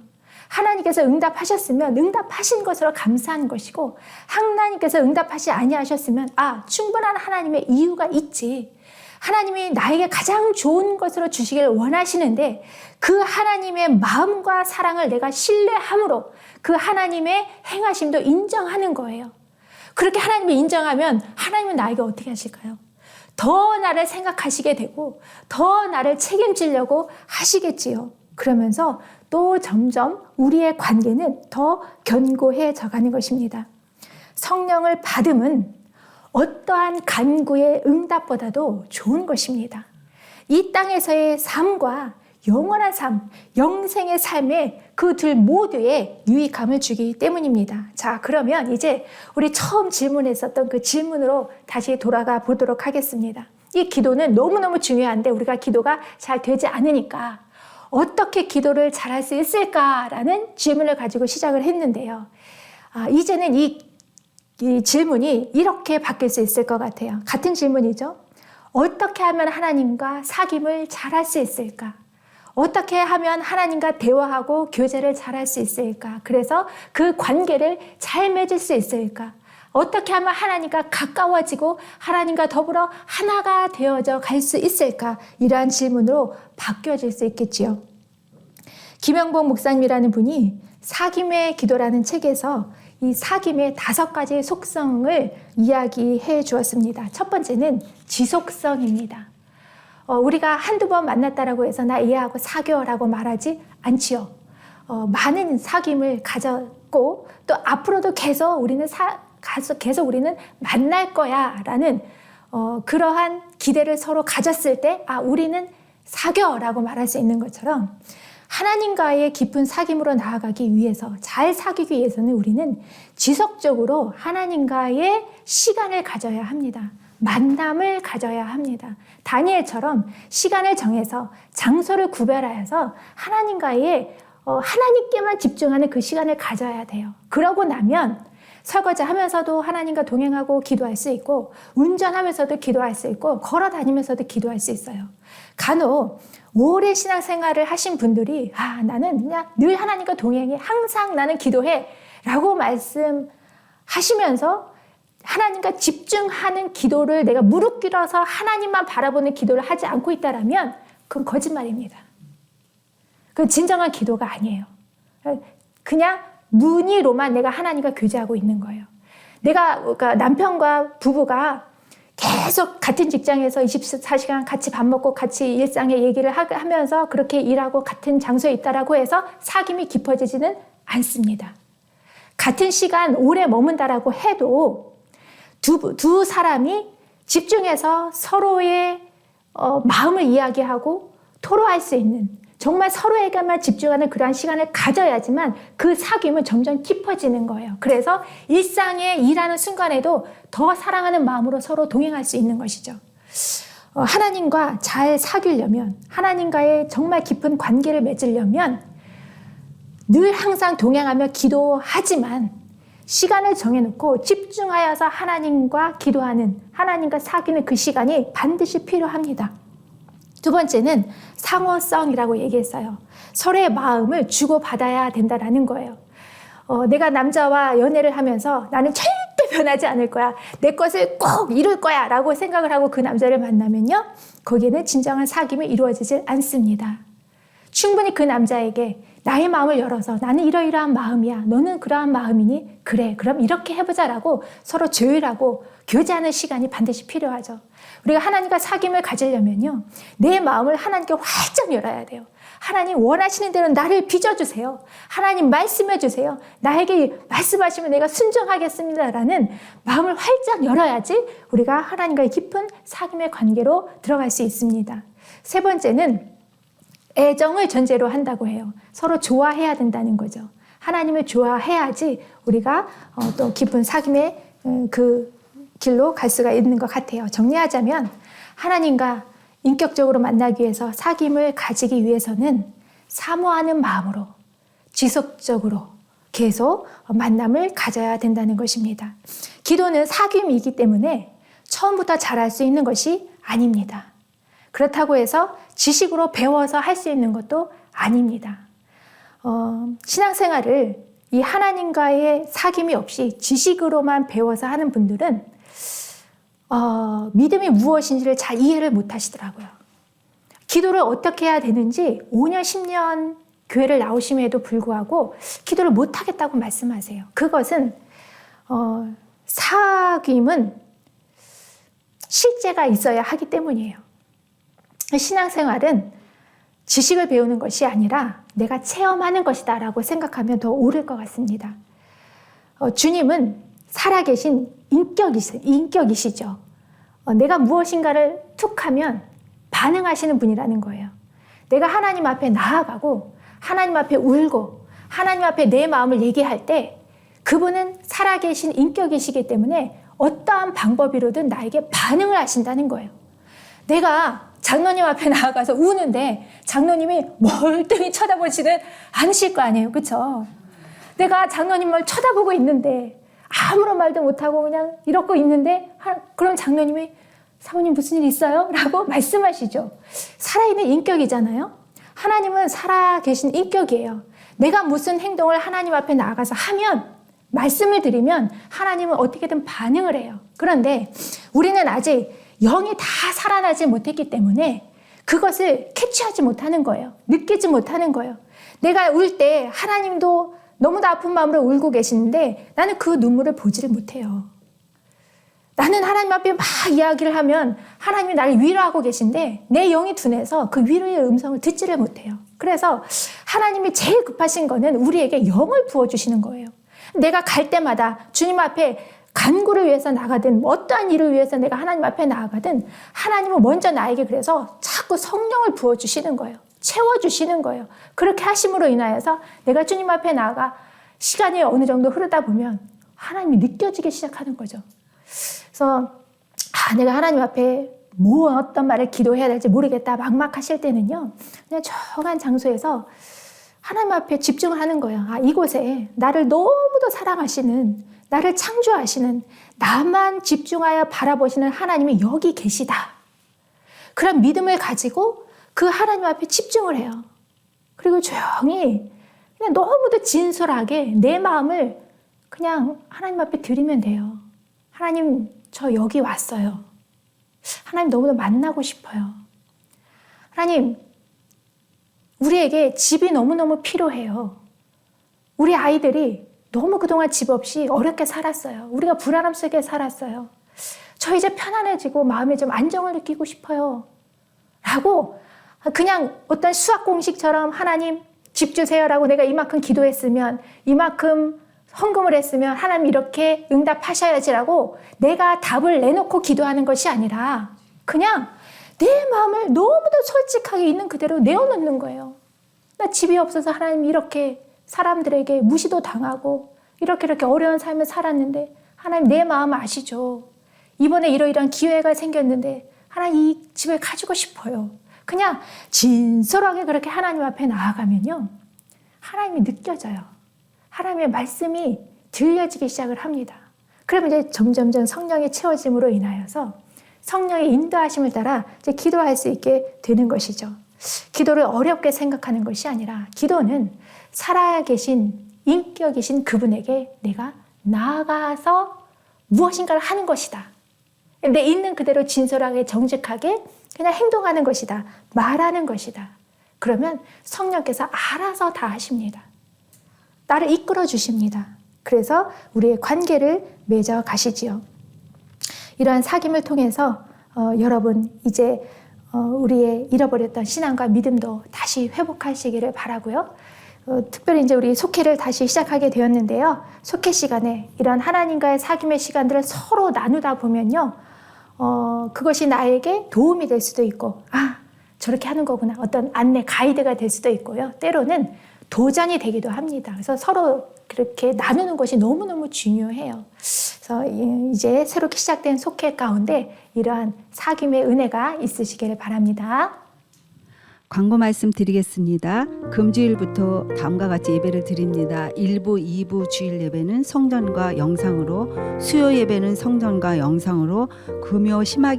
하나님께서 응답하셨으면 응답하신 것으로 감사한 것이고 하나님께서 응답하지 아니하셨으면 충분한 하나님의 이유가 있지. 하나님이 나에게 가장 좋은 것으로 주시기를 원하시는데 그 하나님의 마음과 사랑을 내가 신뢰함으로 그 하나님의 행하심도 인정하는 거예요. 그렇게 하나님을 인정하면 하나님은 나에게 어떻게 하실까요? 더 나를 생각하시게 되고 더 나를 책임지려고 하시겠지요. 그러면서 또 점점 우리의 관계는 더 견고해져 가는 것입니다. 성령을 받음은 어떠한 간구의 응답보다도 좋은 것입니다. 이 땅에서의 삶과 영원한 삶, 영생의 삶에 그 둘 모두에 유익함을 주기 때문입니다. 자, 그러면 이제 우리 처음 질문했었던 그 질문으로 다시 돌아가 보도록 하겠습니다. 이 기도는 너무너무 중요한데 우리가 기도가 잘 되지 않으니까 어떻게 기도를 잘할 수 있을까라는 질문을 가지고 시작을 했는데요. 이제는 이 질문이 이렇게 바뀔 수 있을 것 같아요. 같은 질문이죠. 어떻게 하면 하나님과 사귐을 잘할 수 있을까? 어떻게 하면 하나님과 대화하고 교제를 잘할 수 있을까? 그래서 그 관계를 잘 맺을 수 있을까? 어떻게 하면 하나님과 가까워지고 하나님과 더불어 하나가 되어져 갈 수 있을까? 이러한 질문으로 바뀌어질 수 있겠지요. 김영복 목사님이라는 분이 사귐의 기도라는 책에서 이 사귐의 5가지 속성을 이야기해 주었습니다. 첫 번째는 지속성입니다. 우리가 한두 번 만났다라고 해서 나 얘하고 사귀어라고 말하지 않지요. 많은 사귐을 가졌고 또 앞으로도 계속 우리는 만날 거야라는 그러한 기대를 서로 가졌을 때 우리는 사귀어라고 말할 수 있는 것처럼 하나님과의 깊은 사귐으로 나아가기 위해서, 잘 사귀기 위해서는 우리는 지속적으로 하나님과의 시간을 가져야 합니다. 만남을 가져야 합니다. 다니엘처럼 시간을 정해서 장소를 구별하여서 하나님께만 집중하는 그 시간을 가져야 돼요. 그러고 나면 설거지 하면서도 하나님과 동행하고 기도할 수 있고, 운전하면서도 기도할 수 있고, 걸어 다니면서도 기도할 수 있어요. 간혹 오래 신앙생활을 하신 분들이 나는 그냥 늘 하나님과 동행해, 항상 나는 기도해 라고 말씀하시면서 하나님과 집중하는 기도를, 내가 무릎 꿇어서 하나님만 바라보는 기도를 하지 않고 있다라면 그건 거짓말입니다. 그건 진정한 기도가 아니에요. 그냥 문의로만 내가 하나님과 교제하고 있는 거예요. 그러니까 남편과 부부가 계속 같은 직장에서 24시간 같이 밥 먹고 같이 일상의 얘기를 하면서 그렇게 일하고 같은 장소에 있다라고 해서 사귐이 깊어지지는 않습니다. 같은 시간 오래 머문다라고 해도 두 사람이 집중해서 서로의 마음을 이야기하고 토로할 수 있는, 정말 서로에게만 집중하는 그러한 시간을 가져야지만 그 사귐은 점점 깊어지는 거예요. 그래서 일상에 일하는 순간에도 더 사랑하는 마음으로 서로 동행할 수 있는 것이죠. 하나님과 잘 사귀려면, 하나님과의 정말 깊은 관계를 맺으려면 늘 항상 동행하며 기도하지만 시간을 정해놓고 집중하여서 하나님과 기도하는, 하나님과 사귀는 그 시간이 반드시 필요합니다. 두 번째는 상호성이라고 얘기했어요. 서로의 마음을 주고받아야 된다라는 거예요. 내가 남자와 연애를 하면서 나는 절대 변하지 않을 거야, 내 것을 꼭 이룰 거야 라고 생각을 하고 그 남자를 만나면요, 거기에는 진정한 사귐이 이루어지질 않습니다. 충분히 그 남자에게 나의 마음을 열어서 나는 이러이러한 마음이야, 너는 그러한 마음이니? 그래, 그럼 이렇게 해보자라고 서로 조율하고 교제하는 시간이 반드시 필요하죠. 우리가 하나님과 사귐을 가지려면요, 내 마음을 하나님께 활짝 열어야 돼요. 하나님 원하시는 대로 나를 빚어주세요. 하나님 말씀해 주세요. 나에게 말씀하시면 내가 순종하겠습니다라는 마음을 활짝 열어야지 우리가 하나님과의 깊은 사귐의 관계로 들어갈 수 있습니다. 세 번째는 애정을 전제로 한다고 해요. 서로 좋아해야 된다는 거죠. 하나님을 좋아해야지 우리가 또 깊은 사귐의 그 길로 갈 수가 있는 것 같아요. 정리하자면 하나님과 인격적으로 만나기 위해서, 사귐을 가지기 위해서는 사모하는 마음으로 지속적으로 계속 만남을 가져야 된다는 것입니다. 기도는 사귐이기 때문에 처음부터 잘할 수 있는 것이 아닙니다. 그렇다고 해서 지식으로 배워서 할 수 있는 것도 아닙니다. 신앙생활을 이 하나님과의 사귐이 없이 지식으로만 배워서 하는 분들은 믿음이 무엇인지를 잘 이해를 못 하시더라고요. 기도를 어떻게 해야 되는지 5년, 10년 교회를 나오심에도 불구하고 기도를 못 하겠다고 말씀하세요. 그것은 사귐은 실제가 있어야 하기 때문이에요. 신앙생활은 지식을 배우는 것이 아니라 내가 체험하는 것이다 라고 생각하면 더 옳을 것 같습니다. 주님은 살아계신 인격이시죠. 내가 무엇인가를 툭 하면 반응하시는 분이라는 거예요. 내가 하나님 앞에 나아가고 하나님 앞에 울고 하나님 앞에 내 마음을 얘기할 때 그분은 살아계신 인격이시기 때문에 어떠한 방법으로든 나에게 반응을 하신다는 거예요. 내가 장로님 앞에 나아가서 우는데 장로님이 멀뚱히 쳐다보지는 않으실 거 아니에요. 그렇죠? 내가 장로님을 쳐다보고 있는데 아무런 말도 못하고 그냥 이러고 있는데 그럼 장로님이 사모님 무슨 일 있어요? 라고 말씀하시죠. 살아있는 인격이잖아요. 하나님은 살아계신 인격이에요. 내가 무슨 행동을 하나님 앞에 나아가서 하면, 말씀을 드리면 하나님은 어떻게든 반응을 해요. 그런데 우리는 아직 영이 다 살아나지 못했기 때문에 그것을 캐치하지 못하는 거예요. 느끼지 못하는 거예요. 내가 울 때 하나님도 너무도 아픈 마음으로 울고 계시는데 나는 그 눈물을 보지를 못해요. 나는 하나님 앞에 막 이야기를 하면 하나님이 나를 위로하고 계신데 내 영이 둔해서 그 위로의 음성을 듣지를 못해요. 그래서 하나님이 제일 급하신 거는 우리에게 영을 부어주시는 거예요. 내가 갈 때마다 주님 앞에 간구를 위해서 나가든 어떠한 일을 위해서 내가 하나님 앞에 나아가든 하나님은 먼저 나에게 그래서 자꾸 성령을 부어주시는 거예요. 채워주시는 거예요. 그렇게 하심으로 인하여서 내가 주님 앞에 나아가 시간이 어느 정도 흐르다 보면 하나님이 느껴지기 시작하는 거죠. 그래서 내가 하나님 앞에 어떤 말을 기도해야 될지 모르겠다 막막하실 때는요, 그냥 조용한 장소에서 하나님 앞에 집중을 하는 거예요. 아, 이곳에 나를 너무도 사랑하시는, 나를 창조하시는, 나만 집중하여 바라보시는 하나님이 여기 계시다. 그런 믿음을 가지고 그 하나님 앞에 집중을 해요. 그리고 조용히 그냥 너무도 진솔하게 내 마음을 그냥 하나님 앞에 드리면 돼요. 하나님, 저 여기 왔어요. 하나님 너무도 만나고 싶어요. 하나님, 우리에게 집이 너무너무 필요해요. 우리 아이들이 너무 그동안 집 없이 어렵게 살았어요. 우리가 불안함 속에 살았어요. 저 이제 편안해지고 마음에 좀 안정을 느끼고 싶어요. 라고 그냥 어떤 수학 공식처럼 하나님 집 주세요라고 내가 이만큼 기도했으면, 이만큼 헌금을 했으면 하나님 이렇게 응답하셔야지라고 내가 답을 내놓고 기도하는 것이 아니라 그냥 내 마음을 너무도 솔직하게 있는 그대로 내어놓는 거예요. 나 집이 없어서 하나님 이렇게 사람들에게 무시도 당하고 이렇게 어려운 삶을 살았는데 하나님 내 마음 아시죠? 이번에 이러이러한 기회가 생겼는데 하나님 이 집을 가지고 싶어요. 그냥 진솔하게 그렇게 하나님 앞에 나아가면요. 하나님이 느껴져요. 하나님의 말씀이 들려지기 시작을 합니다. 그러면 이제 점점점 성령의 채워짐으로 인하여서 성령의 인도하심을 따라 이제 기도할 수 있게 되는 것이죠. 기도를 어렵게 생각하는 것이 아니라 기도는 살아계신 인격이신 그분에게 내가 나아가서 무엇인가를 하는 것이다. 내 있는 그대로 진솔하게 정직하게 그냥 행동하는 것이다. 말하는 것이다. 그러면 성령께서 알아서 다 하십니다. 나를 이끌어 주십니다. 그래서 우리의 관계를 맺어 가시지요. 이러한 사귐을 통해서 여러분 이제 우리의 잃어버렸던 신앙과 믿음도 다시 회복하시기를 바라고요. 특별히 이제 우리 속회를 다시 시작하게 되었는데요. 속회 시간에 이런 하나님과의 사귐의 시간들을 서로 나누다 보면요. 그것이 나에게 도움이 될 수도 있고, 아, 저렇게 하는 거구나. 어떤 안내 가이드가 될 수도 있고요. 때로는 도전이 되기도 합니다. 그래서 서로 그렇게 나누는 것이 너무너무 중요해요. 그래서 이제 새롭게 시작된 속회 가운데 이러한 사귐의 은혜가 있으시기를 바랍니다. 광고 말씀 드리겠습니다. 금주일부터 다음과 같이 예배를 드립니다. 1부, 2부 주일 예배는 성전과 영상으로, 수요 예배는 성전과 영상으로, 금요 심야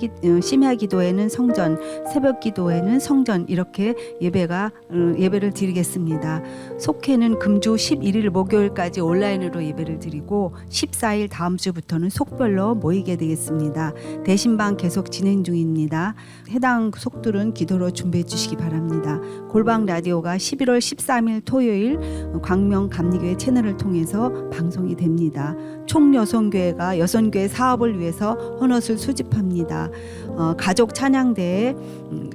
기도에는 성전, 새벽 기도에는 성전, 이렇게 예배를 드리겠습니다. 속회는 금주 11일 목요일까지 온라인으로 예배를 드리고 14일 다음 주부터는 속별로 모이게 되겠습니다. 대신방 계속 진행 중입니다. 해당 속들은 기도로 준비해 주시기 바랍니다. 골방 라디오가 11월 13일 토요일 광명 감리교회 채널을 통해서 방송이 됩니다. 총여성교회가 여성교회 사업을 위해서 헌옷을 수집합니다. 가족 찬양대회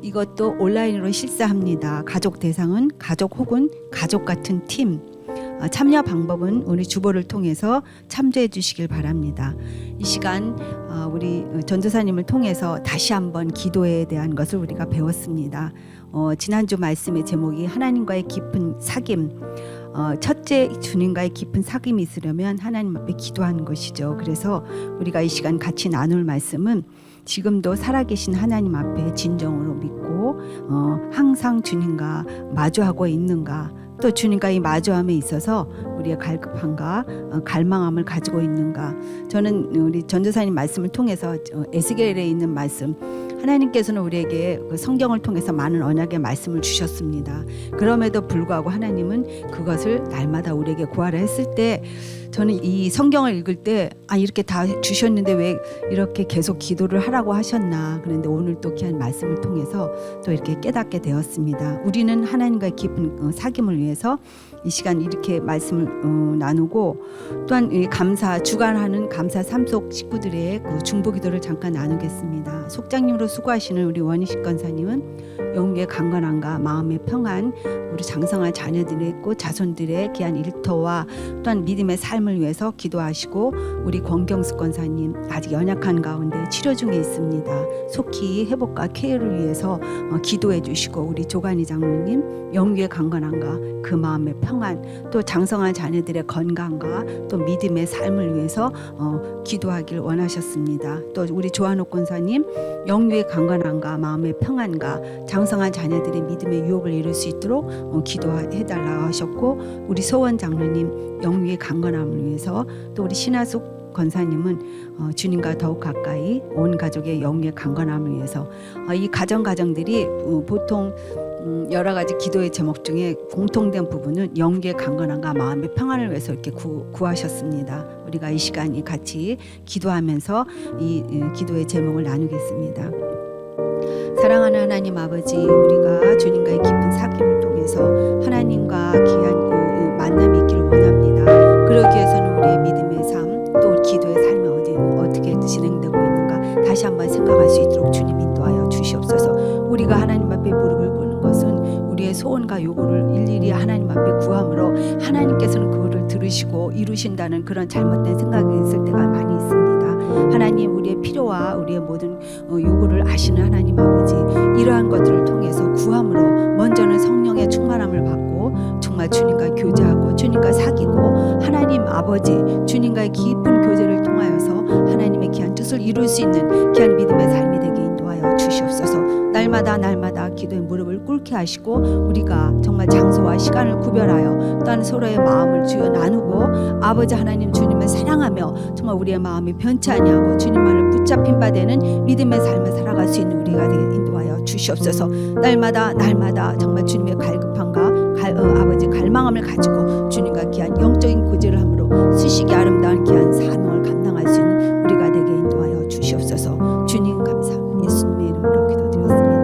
이것도 온라인으로 실시합니다. 가족 대상은 가족 혹은 가족 같은 팀. 참여 방법은 우리 주보를 통해서 참조해 주시길 바랍니다. 이 시간 우리 전도사님을 통해서 다시 한번 기도에 대한 것을 우리가 배웠습니다. 지난주 말씀의 제목이 하나님과의 깊은 사귐. 첫째, 주님과의 깊은 사귐이 있으려면 하나님 앞에 기도하는 것이죠. 그래서 우리가 이 시간 같이 나눌 말씀은 지금도 살아계신 하나님 앞에 진정으로 믿고 항상 주님과 마주하고 있는가, 또 주님과 이 마주함에 있어서 우리의 갈급함과 갈망함을 가지고 있는가. 저는 우리 전도사님 말씀을 통해서 에스겔에 있는 말씀, 하나님께서는 우리에게 성경을 통해서 많은 언약의 말씀을 주셨습니다. 그럼에도 불구하고 하나님은 그것을 날마다 우리에게 구하라 했을 때, 저는 이 성경을 읽을 때 이렇게 다 주셨는데 왜 이렇게 계속 기도를 하라고 하셨나. 그런데 오늘 또 귀한 말씀을 통해서 또 이렇게 깨닫게 되었습니다. 우리는 하나님과의 깊은 사귐을 위해서 이 시간 이렇게 말씀을 나누고, 또한 주관하는 감사 삼속 식구들의 그 중보기도를 잠깐 나누겠습니다. 속장님으로 수고하시는 우리 원희식 권사님은 영계 강건함과 마음의 평안, 우리 장성한 자녀들의 있고 자손들의 귀한 일터와 또한 믿음의 삶을 위해서 기도하시고, 우리 권경숙 권사님 아직 연약한 가운데 치료 중에 있습니다. 속히 회복과 쾌유를 위해서 기도해 주시고, 우리 조간희 장로님 영계 강건함과 그 마음의 평안 평안, 또 장성한 자녀들의 건강과 또 믿음의 삶을 위해서 기도하길 원하셨습니다. 또 우리 조한옥 권사님 영유의 강건함과 마음의 평안과 장성한 자녀들의 믿음의 유업을 이룰 수 있도록 기도해달라고 하셨고, 우리 소원 장로님 영유의 강건함을 위해서, 또 우리 신하숙 권사님은 주님과 더욱 가까이 온 가족의 영유의 강건함을 위해서, 이 가정들이 보통 여러 가지 기도의 제목 중에 공통된 부분은 영유의 강건함과 마음의 평안을 위해서 이렇게 구하셨습니다. 우리가 이 시간이 같이 기도하면서 이 기도의 제목을 나누겠습니다. 사랑하는 하나님 아버지, 우리가 주님과의 깊은 사귐을 통해서 하나님과 귀한 만남이 있기를 원합니다. 그러기 위해서는 우리의 믿음의 삶, 또 기도의 삶이 어떻게 진행되고 있는가 다시 한번 생각할 수 있도록 주님 인도하여 주시옵소서. 우리가 하나님 앞에 무릎을 꿇는 것은 우리의 소원과 요구를 일일이 하나님 앞에 구함으로 하나님께서는 그거를 들으시고 이루신다는 그런 잘못된 생각이 있을 때가 많이 있습니다. 하나님, 우리의 필요와 우리의 모든 요구를 아시는 하나님 아버지, 이러한 것들을 통해서 구함으로 먼저는 성령의 충만함을 받고 정말 주님과 교제하고 주님과 사귀고 하나님 아버지 주님과의 깊은 교제를 통하여서 하나님의 귀한 뜻을 이룰 수 있는 귀한 믿음의 삶이 되게 인도하여 주시옵소서. 날마다 기도의 무릎을 꿇게 하시고, 우리가 정말 장소와 시간을 구별하여 또한 서로의 마음을 주여 나누고 아버지 하나님 주님을 사랑하며 정말 우리의 마음이 변치 아니하고 주님만을 붙잡힌 바 되는 믿음의 삶을 살아갈 수 있는 우리가 되게 인도하여 주시옵소서. 날마다 정말 주님의 갈급함과 아버지 갈망함을 가지고 주님과 귀한 영적인 교제를 함으로 수식이 아름다운 귀한 사명을 감당할 수 있는 우리가 되게 인도하여 주시옵소서. 주님 감사합니다. 예수님의 이름으로 기도드렸습니다.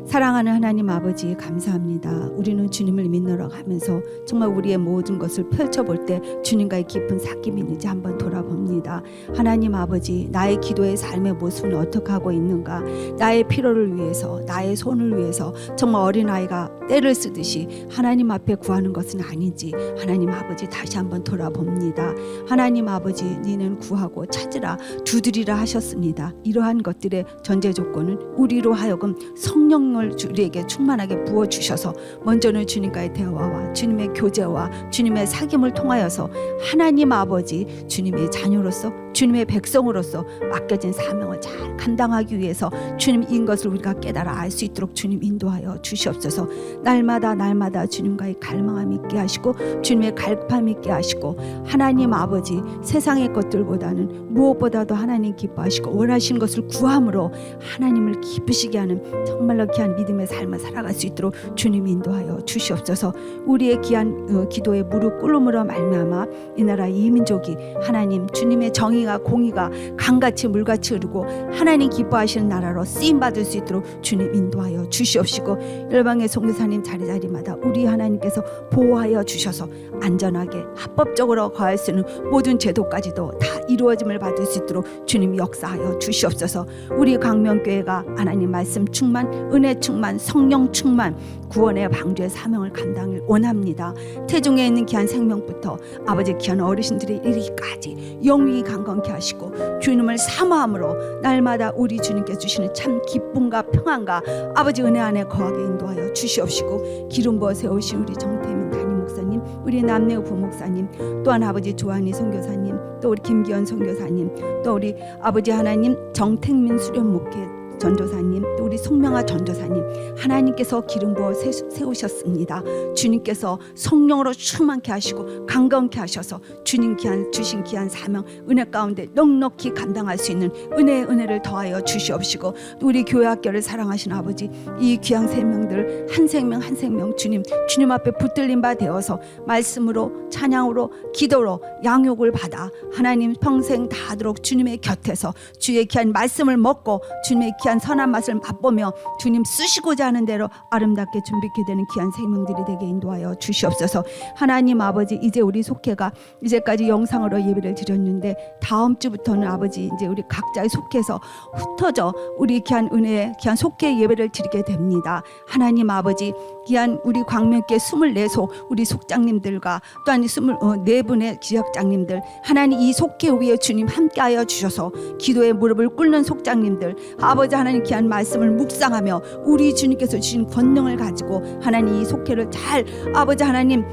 사랑하는 하나님 아버지, 감사합니다. 우리는 주님을 믿노라 하면서 정말 우리의 모든 것을 펼쳐볼 때 주님과의 깊은 사귐이 있는지 한번 돌아봅니다. 하나님 아버지, 나의 기도의 삶의 모습은 어떻게 하고 있는가? 나의 필요를 위해서, 나의 손을 위해서 정말 어린아이가 떼를 쓰듯이 하나님 앞에 구하는 것은 아니지. 하나님 아버지, 다시 한번 돌아봅니다. 하나님 아버지, 니는 구하고 찾으라 두드리라 하셨습니다. 이러한 것들의 전제 조건은 우리로 하여금 성령을 우리에게 충만하게 부어주셔서 먼저는 주님과의 대화와 주님의 교제와 주님의 사귐을 통하여서 하나님 아버지 주님의 자녀로서 주님의 백성으로서 맡겨진 사명을 잘 감당하기 위해서 주님인 것을 우리가 깨달아 알 수 있도록 주님 인도하여 주시옵소서. 날마다 주님과의 갈망함 있게 하시고 주님의 갈급함 있게 하시고, 하나님 아버지 세상의 것들보다는 무엇보다도 하나님 기뻐하시고 원하시는 것을 구함으로 하나님을 기쁘시게 하는 정말로 귀한 믿음의 삶을 살아갈 수 있도록 주님 인도하여 주시옵소서. 우리의 귀한 기도에 무릎 꿇음으로 말미암아 이 나라 이 민족이 하나님 주님의 정의가 공의가 강같이 물같이 흐르고 하나님 기뻐하시는 나라로 쓰임 받을 수 있도록 주님 인도하여 주시옵시고, 열방의 선교사님 자리마다 우리 하나님께서 보호하여 주셔서 안전하게 합법적으로 거할 수 있는 모든 제도까지도 다 이루어짐을 받을 수 있도록 주님 역사하여 주시옵소서. 우리 강명교회가 하나님 말씀 충만, 은혜 충만, 성령 충만, 구원의 방주의 사명을 감당을 원합니다. 태중에 있는 귀한 생명부터 아버지 귀한 어르신들의 이르기까지 영원히 강건케 하시고 주님을 사모함으로 날마다 우리 주님께 주시는 참 기쁨과 평안과 아버지 은혜 안에 거하게 인도하여 주시옵시고, 기름 부어 세우신 우리 정태민 담임 목사님, 우리 남내우 부목사님, 또한 아버지 조한희 선교사님, 또 우리 김기현 선교사님, 또 우리 아버지 하나님 정택민 수련 목회 전도사님, 또 우리 송명아 전도사님, 하나님께서 기름 부어 세우셨습니다. 주님께서 성령으로 충만케 하시고 강건케 하셔서 주님 주신 귀한 사명 은혜 가운데 넉넉히 감당할 수 있는 은혜를 더하여 주시옵시고, 또 우리 교회 학교를 사랑하신 아버지, 이 귀한 생명들 한 생명 한 생명 주님 앞에 붙들린 바 되어서 말씀으로 찬양으로 기도로 양육을 받아 하나님 평생 다하도록 주님의 곁에서 주의 귀한 말씀을 먹고 주님의 귀한 선한 맛을 맛보며 주님 쓰시고자 하는 대로 아름답게 준비케 되는 귀한 생명들이 되게 인도하여 주시옵소서. 하나님 아버지, 이제 우리 속회가 이제까지 영상으로 예배를 드렸는데 다음 주부터는 아버지 이제 우리 각자의 속회에서 흩어져 우리 귀한 은혜의 귀한 속회 예배를 드리게 됩니다. 하나님 아버지, 귀한 우리 광명교회 24소 우리 속장님들과 또한 24분의 지역장님들, 하나님 이 속회 위에 주님 함께하여 주셔서 기도의 무릎을 꿇는 속장님들, 아버지 하나님 귀한 말씀을 묵상하며 우리 주님께서 주신 권능을 가지고 하나님 이 속회를 잘 아버지 하나님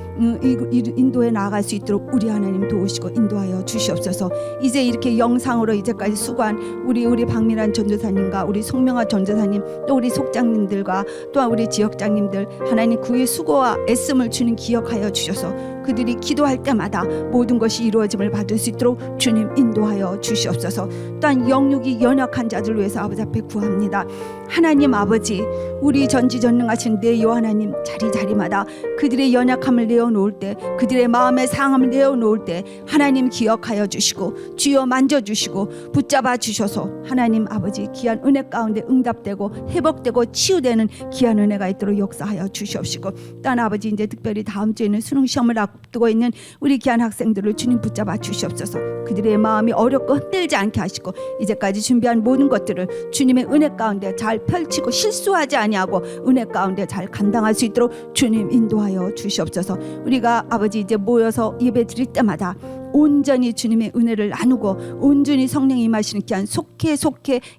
인도해 나아갈 수 있도록 우리 하나님 도우시고 인도하여 주시옵소서. 이제 이렇게 영상으로 이제까지 수고한 우리 박민환 전도사님과 우리 송명아 전도사님 또 우리 속장님들과 또한 우리 지역장님들 하나님 그의 수고와 애씀을 주님 기억하여 주셔서 그들이 기도할 때마다 모든 것이 이루어짐을 받을 수 있도록 주님 인도하여 주시옵소서. 또한 영육이 연약한 자들 위해서 아버지 앞에 구합니다. 하나님 아버지 우리 전지전능하신 내 여호와 하나님 자리마다 그들의 연약함을 내어놓을 때 그들의 마음의 상함을 내어놓을 때 하나님 기억하여 주시고 주여 만져주시고 붙잡아 주셔서 하나님 아버지 귀한 은혜 가운데 응답되고 회복되고 치유되는 귀한 은혜가 있도록 역사하여 주시옵시고 또한 아버지 이제 특별히 다음 주에는 수능 시험을 앞두고 있는 우리 귀한 학생들을 주님 붙잡아 주시옵소서. 그들의 마음이 어렵고 흔들지 않게 하시고 이제까지 준비한 모든 것들을 주님의 은혜 가운데 잘 펼치고 실수하지 아니하고 은혜 가운데 잘 감당할 수 있도록 주님 인도하여 주시옵소서. 우리가 아버지 이제 모여서 예배 드릴 때마다 온전히 주님의 은혜를 나누고 온전히 성령이 임하시는 귀한 속해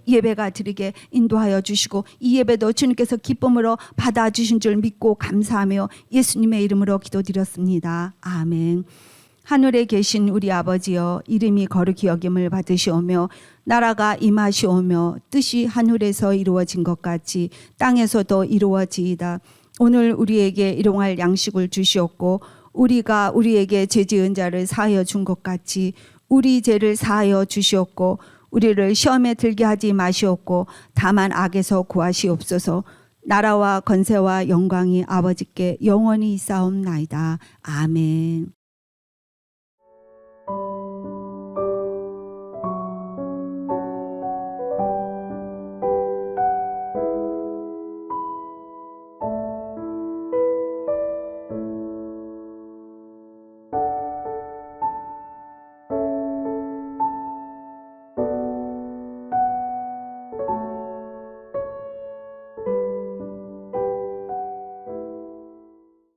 예배가 드리게 인도하여 주시고 이 예배도 주님께서 기쁨으로 받아주신 줄 믿고 감사하며 예수님의 이름으로 기도드렸습니다. 아멘. 하늘에 계신 우리 아버지여 이름이 거룩히 여김을 받으시오며 나라가 임하시오며 뜻이 하늘에서 이루어진 것 같이 땅에서도 이루어지이다. 오늘 우리에게 일용할 양식을 주시옵고 우리가 우리에게 죄 지은 자를 사하여 준 것 같이 우리 죄를 사하여 주시옵고 우리를 시험에 들게 하지 마시옵고 다만 악에서 구하시옵소서. 나라와 권세와 영광이 아버지께 영원히 있사옵나이다. 아멘.